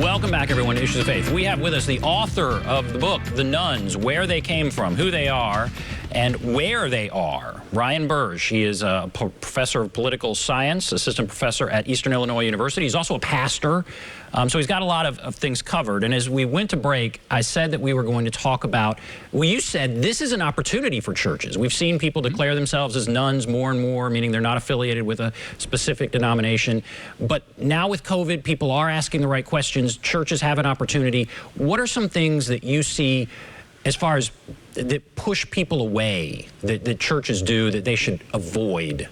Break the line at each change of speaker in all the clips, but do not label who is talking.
Welcome back, everyone, to Issues of Faith. We have with us the author of the book, The Nuns, Where They Came From, Who They Are, and Where They Are, Ryan Burge. He is a professor of political science, assistant professor at Eastern Illinois University. He's also a pastor, so he's got a lot of things covered. And as we went to break, I said that we were going to talk about, well, you said this is an opportunity for churches. We've seen people declare themselves as nuns more and more, meaning they're not affiliated with a specific denomination. But now with COVID, people are asking the right questions. Churches have an opportunity. What are some things that you see as far as that push people away, that churches do, that they should avoid?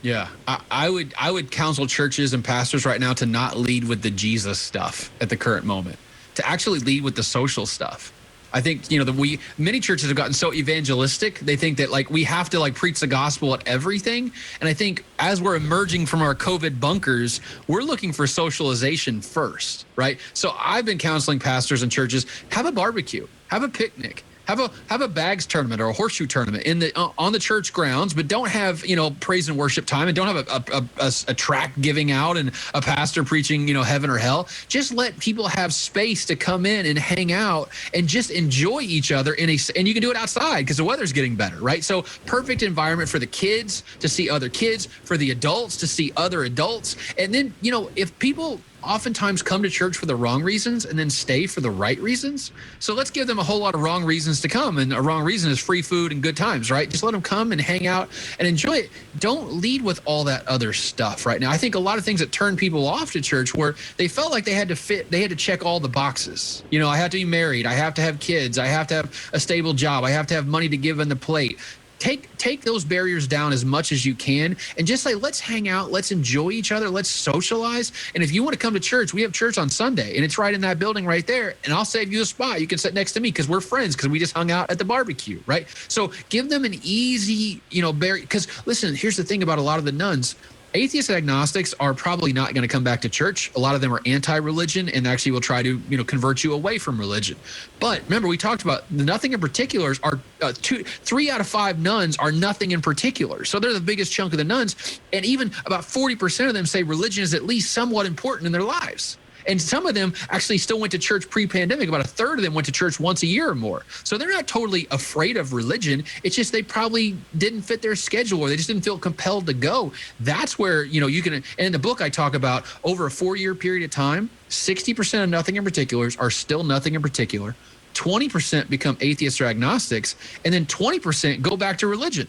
Yeah, I would counsel churches and pastors right now to not lead with the Jesus stuff at the current moment, to actually lead with the social stuff. I think, you know, many churches have gotten so evangelistic, they think that like we have to like preach the gospel at everything. And I think as we're emerging from our COVID bunkers, we're looking for socialization first, right? So I've been counseling pastors and churches, have a barbecue, have a picnic. Have a bags tournament or a horseshoe tournament on the church grounds, but don't have, you know, praise and worship time, and don't have a tract giving out and a pastor preaching, you know, heaven or hell. Just let people have space to come in and hang out and just enjoy each other and you can do it outside because the weather's getting better, right? So perfect environment for the kids to see other kids, for the adults to see other adults. And then, you know, if people oftentimes come to church for the wrong reasons and then stay for the right reasons. So let's give them a whole lot of wrong reasons to come. And a wrong reason is free food and good times, right? Just let them come and hang out and enjoy it. Don't lead with all that other stuff right now. I think a lot of things that turn people off to church where they felt like they had to check all the boxes. You know, I have to be married. I have to have kids. I have to have a stable job. I have to have money to give on the plate. Take those barriers down as much as you can and just say, let's hang out, let's enjoy each other, let's socialize. And if you want to come to church, we have church on Sunday and it's right in that building right there. And I'll save you a spot. You can sit next to me because we're friends because we just hung out at the barbecue, right? So give them an easy, you know, barrier. Because listen, here's the thing about a lot of the nuns. Atheists and agnostics are probably not going to come back to church. A lot of them are anti-religion and actually will try to, you know, convert you away from religion. But remember, we talked about the nothing in particulars are 3 out of 5 nuns are nothing in particular. So they're the biggest chunk of the nuns. And even about 40% of them say religion is at least somewhat important in their lives. And some of them actually still went to church pre-pandemic. About a third of them went to church once a year or more. So they're not totally afraid of religion. It's just they probably didn't fit their schedule or they just didn't feel compelled to go. That's where, you know, you can, and in the book I talk about over a 4-year period of time, 60% of nothing in particulars are still nothing in particular. 20% become atheists or agnostics, and then 20% go back to religion.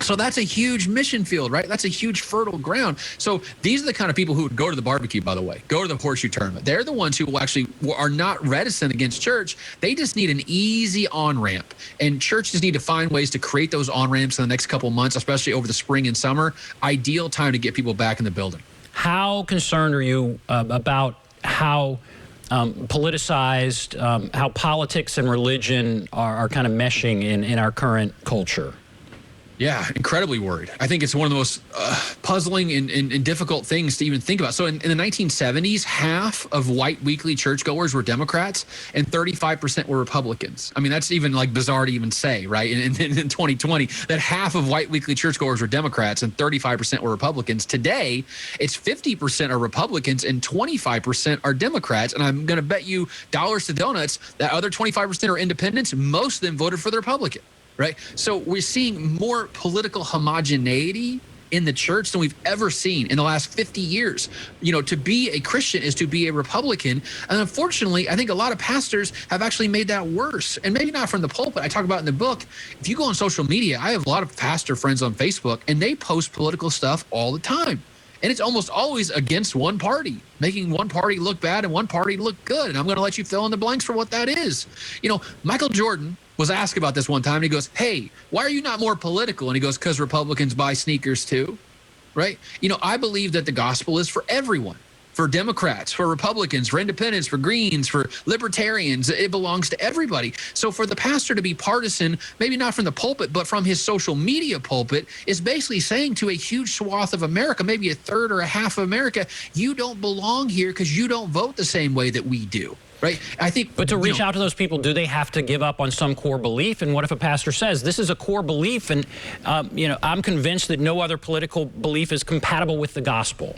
So that's a huge mission field, right? That's a huge fertile ground. So these are the kind of people who would go to the barbecue, by the way, go to the horseshoe tournament. They're the ones who will actually are not reticent against church. They just need an easy on-ramp. And churches need to find ways to create those on-ramps in the next couple of months, especially over the spring and summer. Ideal time to get people back in the building.
How concerned are you about how politicized, how politics and religion are kind of meshing in our current culture?
Yeah, incredibly worried. I think it's one of the most puzzling and difficult things to even think about. So in the 1970s, half of white weekly churchgoers were Democrats and 35% were Republicans. I mean, that's even like bizarre to even say, right? In 2020, that half of white weekly churchgoers were Democrats and 35% were Republicans. Today, it's 50% are Republicans and 25% are Democrats. And I'm going to bet you dollars to donuts that other 25% are independents. Most of them voted for the Republican. Right. So we're seeing more political homogeneity in the church than we've ever seen in the last 50 years. You know, to be a Christian is to be a Republican. And unfortunately, I think a lot of pastors have actually made that worse. And maybe not from the pulpit. I talk about in the book, if you go on social media, I have a lot of pastor friends on Facebook and they post political stuff all the time. And it's almost always against one party, making one party look bad and one party look good. And I'm going to let you fill in the blanks for what that is. You know, Michael Jordan was asked about this one time and he goes, hey, why are you not more political? And he goes, because Republicans buy sneakers too, right? You know, I believe that the gospel is for everyone, for Democrats, for Republicans, for independents, for Greens, for libertarians. It belongs to everybody. So for the pastor to be partisan, maybe not from the pulpit, but from his social media pulpit, is basically saying to a huge swath of America, maybe a third or a half of America, you don't belong here because you don't vote the same way that we do. Right. I think.
But to reach out to those people, do they have to give up on some core belief? And what if a pastor says this is a core belief and, you know, I'm convinced that no other political belief is compatible with the gospel?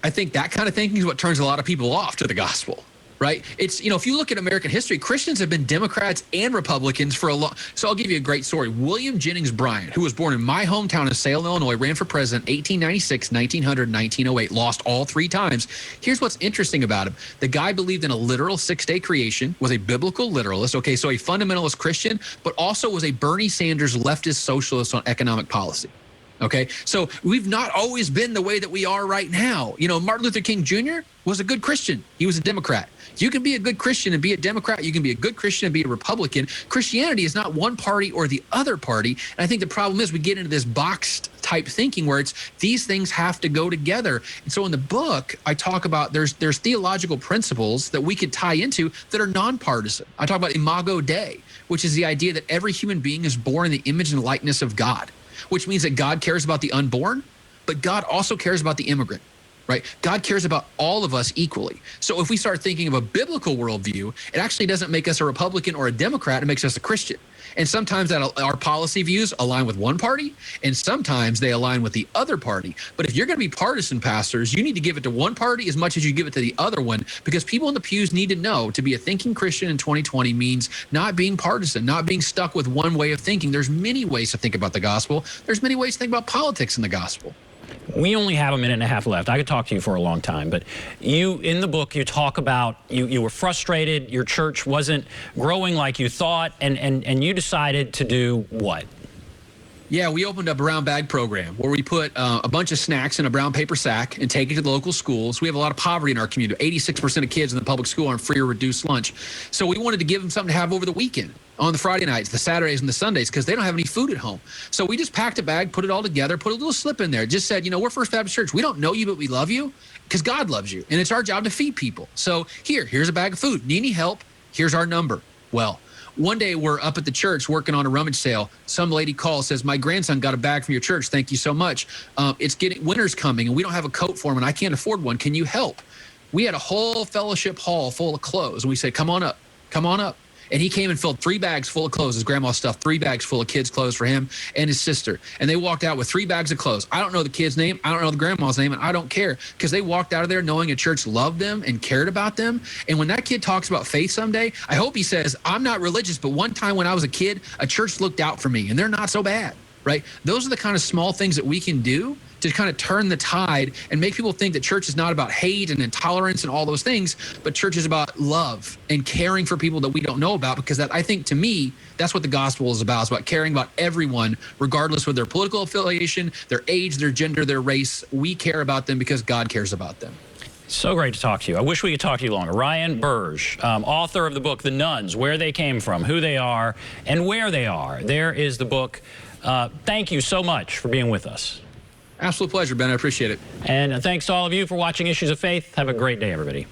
I think that kind of thinking is what turns a lot of people off to the gospel. Right? It's, if you look at American history, Christians have been Democrats and Republicans for a long. So I'll give you a great story. William Jennings Bryan, who was born in my hometown of Salem, Illinois, ran for president 1896, 1900, 1908, lost all 3 times. Here's what's interesting about him. The guy believed in a literal 6-day creation, was a biblical literalist. Okay, so a fundamentalist Christian, but also was a Bernie Sanders leftist socialist on economic policy. Okay, so we've not always been the way that we are right now. Martin Luther King Jr. was a good Christian. He was a Democrat. You can be a good Christian and be a Democrat. You can be a good Christian and be a Republican. Christianity is not one party or the other party. And I think the problem is we get into this boxed type thinking where it's these things have to go together. And so in the book, I talk about there's theological principles that we could tie into that are nonpartisan. I talk about Imago Dei, which is the idea that every human being is born in the image and likeness of God, which means that God cares about the unborn, but God also cares about the immigrant. Right? God cares about all of us equally. So if we start thinking of a biblical worldview, it actually doesn't make us a Republican or a Democrat. It makes us a Christian. And sometimes our policy views align with one party, and sometimes they align with the other party. But if you're going to be partisan, pastors, you need to give it to one party as much as you give it to the other one, because people in the pews need to know to be a thinking Christian in 2020 means not being partisan, not being stuck with one way of thinking. There's many ways to think about the gospel. There's many ways to think about politics in the gospel.
We only have a minute and a half left. I could talk to you for a long time, but in the book, you talk about you were frustrated, your church wasn't growing like you thought, and you decided to do what?
Yeah, we opened a brown bag program where we put a bunch of snacks in a brown paper sack and take it to the local schools. We have a lot of poverty in our community. 86% of kids in the public school are on free or reduced lunch. So we wanted to give them something to have over the weekend, on the Friday nights, the Saturdays, and the Sundays, because they don't have any food at home. So we just packed a bag, put it all together, put a little slip in there. Just said, we're First Baptist Church. We don't know you, but we love you because God loves you. And it's our job to feed people. So here's a bag of food. Need any help? Here's our number. Well, one day we're up at the church working on a rummage sale. Some lady calls, says, my grandson got a bag from your church. Thank you so much. Winter's coming and we don't have a coat for him and I can't afford one. Can you help? We had a whole fellowship hall full of clothes. And we said, come on up, come on up. And he came and filled 3 bags full of clothes. His grandma stuffed 3 bags full of kids' clothes for him and his sister. And they walked out with 3 bags of clothes. I don't know the kid's name. I don't know the grandma's name. And I don't care because they walked out of there knowing a church loved them and cared about them. And when that kid talks about faith someday, I hope he says, I'm not religious, but one time when I was a kid, a church looked out for me and they're not so bad. Right? Those are the kind of small things that we can do to kind of turn the tide and make people think that church is not about hate and intolerance and all those things, but church is about love and caring for people that we don't know about, because that, I think, to me, that's what the gospel is about. It's about caring about everyone, regardless of their political affiliation, their age, their gender, their race. We care about them because God cares about them.
So great to talk to you. I wish we could talk to you longer. Ryan Burge, author of the book, The Nuns, Where They Came From, Who They Are, and Where They Are. There is the book. Thank you so much for being with us.
Absolute pleasure, Ben. I appreciate it.
And thanks to all of you for watching Issues of Faith. Have a great day, everybody.